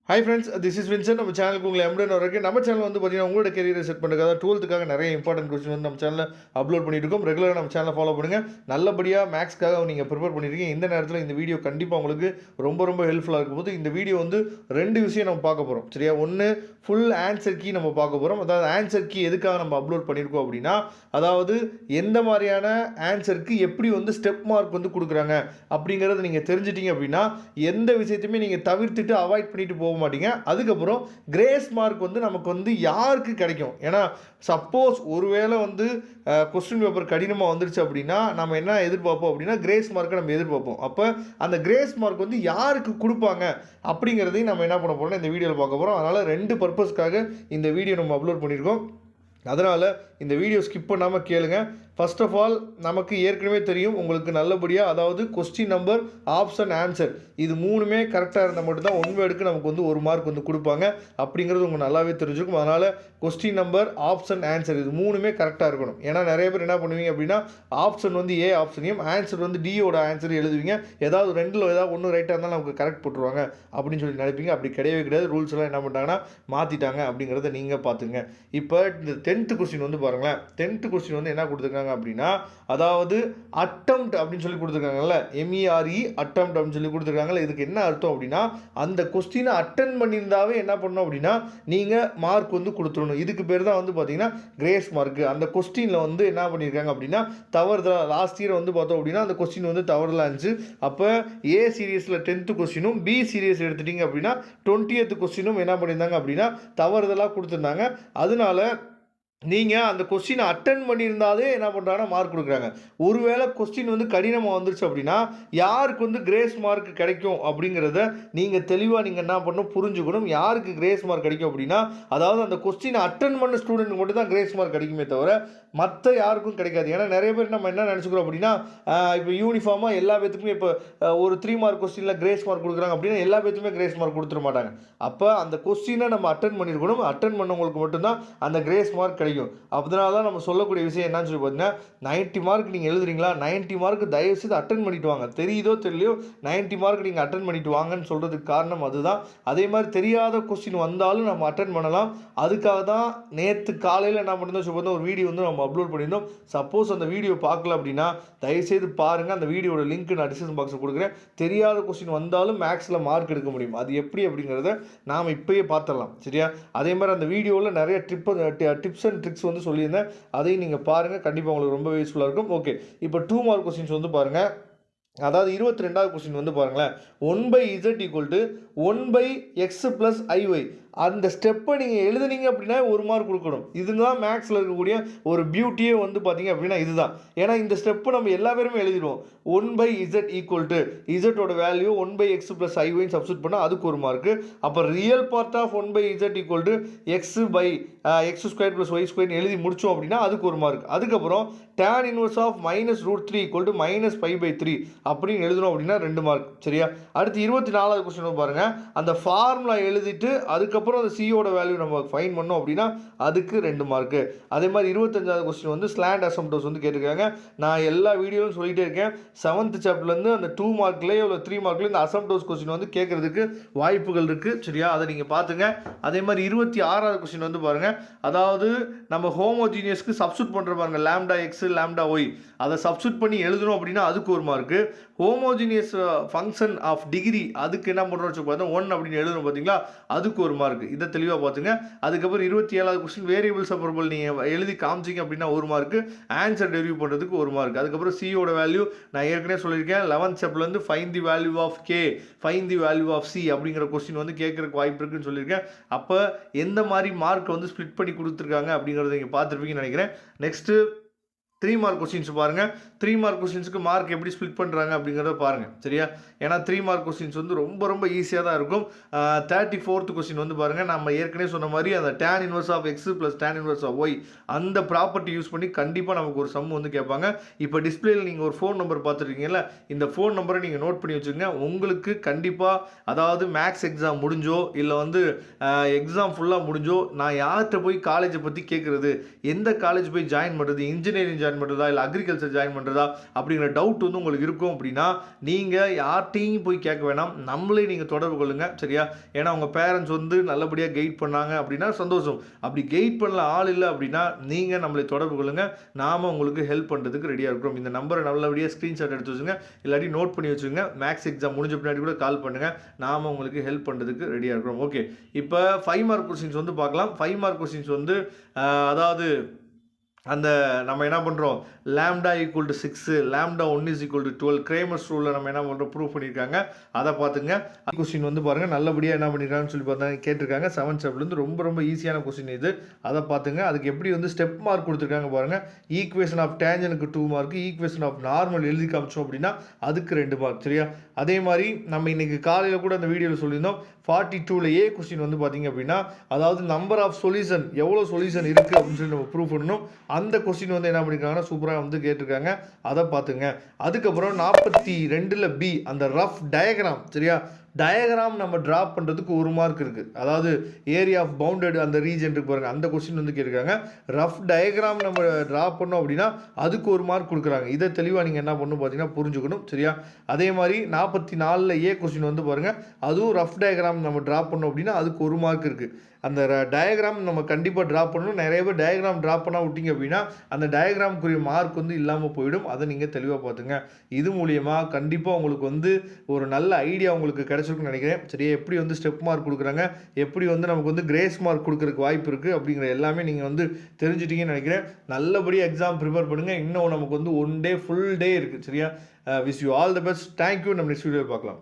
Hi friends, this is Vincent. நம்ம சேனலுக்கு உங்களை எம்டன் வரைக்கும் நம்ம சேனல் வந்து பார்த்தீங்கன்னா உங்களோட கெரியரை செட் பண்ணுறதுக்காக 12th நிறைய இம்பார்ட்டன்ட் கொஸ்டின் வந்து நம்ம சேனலில் அப்லோட் பண்ணிட்டு இருக்கோம். ரெகுலராக நம்ம சேனலை ஃபாலோ பண்ணுங்கள். நல்லபடியாக மேக்ஸ்க்காக நீங்கள் ப்ரிப்பேர் பண்ணியிருக்கீங்க. இந்த நேரத்தில் இந்த வீடியோ கண்டிப்பாக உங்களுக்கு ரொம்ப ஹெல்ப்ஃபுல்லாக இருக்கும் போது இந்த வீடியோ வந்து 2 விஷயம் நம்ம பார்க்க போகிறோம். சரியா? ஒன்று ஃபுல் ஆன்சர் கீ நம்ம பார்க்க போகிறோம். அதாவது ஆன்சர் கீ எதுக்காக நம்ம அப்லோட் பண்ணியிருக்கோம் அப்படின்னா, அதாவது எந்த மாதிரியான ஆன்சருக்கு எப்படி வந்து ஸ்டெப் மார்க் வந்து கொடுக்குறாங்க அப்படிங்கிறத நீங்கள் தெரிஞ்சிட்டிங்க அப்படின்னா எந்த விஷயத்தையுமே நீங்கள் தவிர்த்துட்டு அவாய்ட் பண்ணிட்டு போக மாட்டீங்க. அதுக்கப்புறம் கிரேஸ் மார்க் வந்து நமக்கு வந்து யாருக்கு கிடைக்கும்? ஏன்னா சப்போஸ் ஒருவேளை வந்து கொஸ்டின் பேப்பர் கடினமாக வந்துருச்சு அப்படின்னா நம்ம என்ன எதிர்பார்ப்போம் அப்படின்னா கிரேஸ் மார்க்கை நம்ம எதிர்பார்ப்போம். அப்போ அந்த கிரேஸ் மார்க் வந்து யாருக்கு கொடுப்பாங்க அப்படிங்கிறதையும் நம்ம என்ன பண்ண போகிறோம்னா இந்த வீடியோவில் பார்க்க போகிறோம். அதனால் 2 பர்பஸ்க்காக இந்த வீடியோ நம்ம அப்லோட் பண்ணியிருக்கோம். அதனால் இந்த வீடியோ ஸ்கிப் பண்ணாமல் கேளுங்க. ஃபர்ஸ்ட் ஆஃப் ஆல் நமக்கு ஏற்கனவே தெரியும் உங்களுக்கு நல்லபடியாக, அதாவது கொஸ்டின் நம்பர், ஆப்ஷன், ஆன்சர் இது 3மே கரெக்டாக இருந்தால் மட்டும்தான் 1 வேர்டுக்கு நமக்கு வந்து 1 மார்க் வந்து கொடுப்பாங்க அப்படிங்கிறது உங்களுக்கு நல்லாவே தெரிஞ்சிருக்கும். அதனால் கொஸ்டின் நம்பர், ஆப்ஷன், ஆன்சர் இது 3மே கரெக்டாக இருக்கணும். ஏன்னா நிறைய பேர் என்ன பண்ணுவீங்க அப்படின்னா ஆப்ஷன் வந்து ஏ ஆப்ஷனையும் ஆன்சர் வந்து டியோட ஆன்சர் எழுதுவீங்க. ஏதாவது 2ல் ஏதாவது 1 ரைட்டாக இருந்தாலும் நமக்கு கரெக்ட் போட்டுருவாங்க அப்படின்னு சொல்லி நினைப்பீங்க. அப்படி கிடையவே கிடையாது. ரூல்ஸ் எல்லாம் என்ன பண்ணிட்டாங்கன்னா மாற்றிட்டாங்க அப்படிங்கிறத நீங்கள் பார்த்துங்க. இப்போ இந்த 10th கொஸ்டின் வந்து பாருங்களேன். 10th கொஸ்டின் வந்து என்ன கொடுத்துருக்காங்க அப்படின்னா, அதாவது அட்டெம்ப்ட் அப்படின்னு சொல்லி கொடுத்துருக்காங்கல்ல, MERE அட்டெம்ப்ட் அப்படின்னு சொல்லி கொடுத்துருக்காங்கல்ல. இதுக்கு என்ன அர்த்தம் அப்படின்னா, அந்த கொஸ்டினை அட்டன் பண்ணியிருந்தாவே என்ன பண்ணணும் அப்படின்னா நீங்கள் மார்க் வந்து கொடுத்துடணும். இதுக்கு பேர் தான் வந்து பார்த்தீங்கன்னா கிரேஸ் மார்க். அந்த கொஸ்டினில் வந்து என்ன பண்ணியிருக்காங்க அப்படின்னா தவறுதலாக லாஸ்ட் இயர் வந்து பார்த்தோம் அப்படின்னா அந்த கொஸ்டின் வந்து தவறுதலாக இருந்துச்சு. அப்போ ஏ சீரியஸில் 10th கொஸ்டினும் பி சீரியஸ் எடுத்துட்டிங்க அப்படின்னா 20th கொஸ்டினும் என்ன பண்ணியிருந்தாங்க அப்படின்னா தவறுதலாக கொடுத்துருந்தாங்க. அதனால நீங்கள் அந்த கொஸ்டினை அட்டன் பண்ணியிருந்தாலே என்ன பண்ணுறாங்கன்னா மார்க் கொடுக்குறாங்க. ஒருவேளை கொஸ்டின் வந்து கடினமாக வந்துருச்சு அப்படின்னா யாருக்கு வந்து கிரேஸ் மார்க் கிடைக்கும் அப்படிங்கிறத நீங்கள் தெளிவாக நீங்கள் என்ன பண்ணணும் புரிஞ்சுக்கணும். யாருக்கு கிரேஸ் மார்க் கிடைக்கும் அப்படின்னா, அதாவது அந்த கொஸ்டினை அட்டன் பண்ண ஸ்டூடெண்ட்டுக்கு மட்டும் தான் கிரேஸ் மார்க் கிடைக்குமே தவிர மற்ற யாருக்கும் கிடைக்காது. ஏன்னா நிறைய பேர் நம்ம என்ன நினச்சிக்கிறோம் அப்படின்னா, இப்போ யூனிஃபார்மாக எல்லா பேத்துக்குமே இப்போ ஒரு 3 மார்க் கொஸ்டினில் கிரேஸ் மார்க் கொடுக்குறாங்க அப்படின்னா எல்லா பேத்துக்குமே கிரேஸ் மார்க் கொடுத்துட மாட்டாங்க. அப்போ அந்த கொஸ்டினை நம்ம அட்டன் பண்ணியிருக்கணும். அட்டன் பண்ணவங்களுக்கு மட்டும்தான் அந்த கிரேஸ் மார்க் கிடைக்கும். அதனால தான் நம்ம சொல்லக்கூடிய விஷயம் என்னன்னு சொல்லி பார்த்தீங்கன்னா, 90 மார்க் நீங்கள் எழுதுறீங்களா, 90 மார்க் தயவுசெய்து அட்டன் பண்ணிட்டு வாங்க. தெரியுதோ தெரியலையோ 90 மார்க் நீங்கள் அட்டன் பண்ணிட்டு வாங்கன்னு சொல்கிறதுக்கு காரணம் அதுதான். அதே மாதிரி தெரியாத கொஸ்டின் வந்தாலும் நம்ம அட்டன் பண்ணலாம். அதுக்காக தான் நேற்று காலையில் என்ன பண்ணுறோம் சொல்லி பார்த்தா ஒரு வீடியோ வந்து நம்ம அப்லோட் பண்ணியிருந்தோம். சப்போஸ் அந்த வீடியோ பார்க்கல அப்படின்னா தயவுசெய்து பாருங்கள். அந்த வீடியோட லிங்க் நான் டிஸ்கிரிப்ஷன் பாக்ஸில் கொடுக்குறேன். தெரியாத கொஸ்டின் வந்தாலும் மேக்ஸில் மார்க் எடுக்க முடியும். அது எப்படி அப்படிங்கிறத நாம் இப்போயே பார்த்துடலாம். சரியா? அதே மாதிரி அந்த வீடியோவில் நிறைய டிப்ஸ் அண்ட் ட்ரிக்ஸ் வந்து சொல்லியிருந்தேன். அதையும் நீங்கள் பாருங்கள். கண்டிப்பாக உங்களுக்கு ரொம்ப யூஸ்ஃபுல்லாக இருக்கும். ஓகே, இப்போ 2 மார்க் கொஸ்டின்ஸ் வந்து பாருங்கள். அதாவது 22வது கொஸ்டின் வந்து பாருங்களேன். 1/z = 1/x + iy. அந்த ஸ்டெப்பை நீங்கள் எழுதுனீங்க அப்படின்னா 1 மார்க் கொடுக்கணும். இதுதான் மேக்ஸில் இருக்கக்கூடிய ஒரு பியூட்டியே வந்து பார்த்தீங்க அப்படின்னா இதுதான். ஏன்னா இந்த ஸ்டெப்பை நம்ம எல்லா பேருமே எழுதிடுவோம். 1/z = இசட்டோட வேல்யூ 1/x + iy சப்ஸ்டிட் பண்ணால் அதுக்கு 1 மார்க்கு. அப்போ real part of 1/z = x² + y² எழுதி முடித்தோம் அப்படின்னா அதுக்கு 1 மார்க். அதுக்கப்புறம் tan inverse of -√3 = -π/3 அப்படின்னு எழுதணும் அப்படின்னா 2 மார்க். சரியா? அடுத்து 24வது கொஸ்டின் பாருங்கள். அந்த ஃபார்முலா எழுதிட்டு அதுக்கப்புறம் அந்த சியோட வேல்யூ நம்ம ஃபைன் பண்ணோம் அப்படின்னா அதுக்கு 2 மார்க்கு. அதே மாதிரி 25வது கொஸ்டின் வந்து ஸ்லாண்ட் அசம்ப்டோஸ் வந்து கேட்டிருக்காங்க. நான் எல்லா வீடியோவும் சொல்லிகிட்டே இருக்கேன். 7th சாப்டர்லேருந்து அந்த 2 மார்க்லேயே இல்லை 3 மார்க்லேயே இந்த அசம்ப்டோஸ் கொஸ்டின் வந்து கேட்கறதுக்கு வாய்ப்புகள் இருக்குது. சரியா? அதை நீங்கள் பார்த்துங்க. அதே மாதிரி 26வது கொஸ்டின் வந்து பாருங்கள். அதாவது நம்ம ஹோமோஜீனியஸ்க்கு சப்ஸ்டிட் பண்ணுற பாருங்கள், λx λy அதை சப்ஸ்டிட் பண்ணி எழுதணும் அப்படின்னா அதுக்கு 1 mark. Homogeneous function of degree அதுக்கு என்ன பண்ணுறோம் பார்த்தா 1 அப்படின்னு எழுதணும் பார்த்தீங்களா, அதுக்கு 1 மார்க். இதை தெளிவாக பார்த்துங்க. அதுக்கப்புறம் 27வது கொஸ்டின் வேரியபிள் செப்பரபிள் நீங்கள் எழுதி காமிச்சிங்க அப்படின்னா 1 மார்க்கு. ஆன்சர் டெரிவ் பண்ணுறதுக்கு 1 மார்க். அதுக்கப்புறம் சியோட வேல்யூ நான் ஏற்கனவே சொல்லியிருக்கேன். 11th சாப்டர்லேருந்து find the value of K, find the value of C அப்படிங்கிற கொஸ்டின் வந்து கேட்குறதுக்கு வாய்ப்பு இருக்குன்னு சொல்லியிருக்கேன். அப்போ எந்த மாதிரி மார்க் வந்து ஸ்ப்ளிட் பண்ணி கொடுத்துருக்காங்க அப்படிங்கிறத நீங்கள் பார்த்துருப்பீங்கன்னு நினைக்கிறேன். நெக்ஸ்ட்டு 3 மார்க் கொஸ்டின்ஸ் பாருங்கள். 3 மார்க் கொஸ்டின்ஸுக்கு மார்க் எப்படி ஸ்ப்ளிட் பண்ணுறாங்க அப்படிங்கிறத பாருங்கள். சரியா? ஏன்னா 3 மார்க் கொஸ்டின்ஸ் வந்து ரொம்ப ஈஸியாக தான் இருக்கும். 34th கொஸ்டின் வந்து பாருங்கள். நம்ம ஏற்கனவே சொன்ன மாதிரி அந்த tan inverse of x + tan inverse of y அந்த ப்ராப்பர்ட்டி யூஸ் பண்ணி கண்டிப்பாக நமக்கு ஒரு சம் வந்து கேட்பாங்க. இப்போ டிஸ்பிளேயில் நீங்கள் ஒரு ஃபோன் நம்பர் பார்த்துருக்கீங்கல்ல, இந்த ஃபோன் நம்பரை நீங்கள் நோட் பண்ணி வச்சுக்கோங்க. உங்களுக்கு கண்டிப்பாக அதாவது மேக்ஸ் எக்ஸாம் முடிஞ்சோ இல்லை வந்து எக்ஸாம் ஃபுல்லாக முடிஞ்சோ நான் யார்கிட்ட போய் காலேஜை பற்றி கேட்குறது, எந்த காலேஜ் போய் ஜாயின் பண்ணுறது, இன்ஜினியரிங் ஜாயின் பண்ணுறதா இல்லை அக்ரிகல்ச்சர் ஜாயின் பண்ணுறதா பண்ணுறதா அப்படிங்கிற டவுட் வந்து உங்களுக்கு இருக்கும் அப்படின்னா நீங்கள் யார்கிட்டையும் போய் கேட்க வேணாம், நம்மளே நீங்கள் தொடர்பு கொள்ளுங்கள் சரியா. ஏன்னா உங்கள் பேரண்ட்ஸ் வந்து நல்லபடியாக கைட் பண்ணாங்க அப்படின்னா சந்தோஷம். அப்படி கைட் பண்ணல ஆள் இல்லை அப்படின்னா நீங்கள் நம்மளை தொடர்பு கொள்ளுங்கள், நாம் உங்களுக்கு ஹெல்ப் பண்ணுறதுக்கு ரெடியாக இருக்கிறோம். இந்த நம்பரை நல்லபடியாக ஸ்க்ரீன்ஷாட் எடுத்து வச்சுங்க, இல்லாட்டி நோட் பண்ணி வச்சுங்க. மேக்ஸ் எக்ஸாம் முடிஞ்ச பின்னாடி கூட கால் பண்ணுங்கள், நாம் உங்களுக்கு ஹெல்ப் பண்ணுறதுக்கு ரெடியாக இருக்கிறோம். ஓகே, இப்போ 5 மார்க் கொஸ்டின்ஸ் வந்து பார்க்கலாம். 5 மார்க் கொஸ்டின்ஸ் வந்து அதாவது அந்த நம்ம என்ன பண்ணுறோம், lambda equal to 6, lambda 1 is equal to 12 Cramer's ரூலில் நம்ம என்ன பண்ணுறோம் ப்ரூவ் பண்ணியிருக்காங்க. அதை பார்த்துங்க. கொஸ்டின் வந்து பாருங்கள் நல்லபடியாக என்ன பண்ணியிருக்காங்கன்னு சொல்லி பார்த்தா கேட்டிருக்காங்க. 7 ஸ்டெப்லேருந்து ரொம்ப ரொம்ப ஈஸியான கொஸ்டின் இது. அதை பார்த்துங்க. அதுக்கு எப்படி வந்து ஸ்டெப் மார்க் கொடுத்துருக்காங்க பாருங்கள். ஈக்குவேஷன் ஆஃப் டேஞ்சனுக்கு 2 மார்க், ஈக்குவேஷன் ஆஃப் நார்மல் எழுதி காமிச்சோம் அப்படின்னா அதுக்கு 2 மார்க் சரியா. அதே மாதிரி நம்ம இன்றைக்கி காலையில் கூட அந்த வீடியோவில் சொல்லியிருந்தோம் 42ல் ஏ கொஸ்டின் வந்து பார்த்திங்க அப்படின்னா அதாவது நம்பர் ஆஃப் சொல்யூஷன் எவ்வளோ சொல்யூஷன் இருக்குது அப்படின்னு சொல்லி நம்ம ப்ரூவ் பண்ணணும். அந்த கொஸ்டின் வந்து என்ன பண்ணியிருக்காங்கன்னா சூப்பராக வந்து கேட்டிருக்காங்க. அதை பார்த்துங்க. அதுக்கப்புறம் 42ல் பி அந்த ரஃப் டயக்ராம் சரியா. டயக்ராம் நம்ம ட்ரா பண்ணுறதுக்கு 1 மார்க் இருக்குது. அதாவது ஏரியா ஆஃப் பவுண்டட் அந்த ரீஜன் இருக்கு பாருங்கள், அந்த கொஸ்டின் வந்து கேட்டிருக்காங்க. ரஃப் டயக்ராம் நம்ம ட்ரா பண்ணோம் அப்படின்னா அதுக்கு 1 மார்க் கொடுக்குறாங்க. இதை தெளிவாக நீங்கள் என்ன பண்ணணும் பார்த்தீங்கன்னா புரிஞ்சுக்கணும் சரியா. அதே மாதிரி 44ல் ஏ கொஸ்டின் வந்து பாருங்கள், அதுவும் ரஃப் டயக்ராம் நம்ம ட்ரா பண்ணோம் அப்படின்னா அதுக்கு 1 மார்க் இருக்குது. அந்த டயக்ராம் நம்ம கண்டிப்பாக ட்ரா பண்ணணும். நிறைய பேர் டயக்ராம் ட்ரா பண்ணால் விட்டிங்க அப்படின்னா அந்த டயக்ராமுக்குரிய மார்க் வந்து இல்லாமல் போயிடும். அதை நீங்கள் தெளிவாக பார்த்துங்க. இது மூலியமாக கண்டிப்பாக உங்களுக்கு வந்து ஒரு நல்ல ஐடியா உங்களுக்கு கிடைச்சிருக்குன்னு நினைக்கிறேன் சரியா. எப்படி வந்து ஸ்டெப் மார்க் கொடுக்குறாங்க, எப்படி வந்து நமக்கு வந்து கிரேஸ் மார்க் கொடுக்குறதுக்கு வாய்ப்பு இருக்குது அப்படிங்கிற எல்லாமே நீங்கள் வந்து தெரிஞ்சிட்டிங்கன்னு நினைக்கிறேன். நல்லபடியாக எக்ஸாம் ப்ரிப்பேர் பண்ணுங்கள். இன்னும் நமக்கு வந்து 1 டே ஃபுல் டே இருக்குது சரியா. Wish you all the best. Thank you. நம்ம நெக்ஸ்ட் வீடியோவில் பார்க்கலாம்.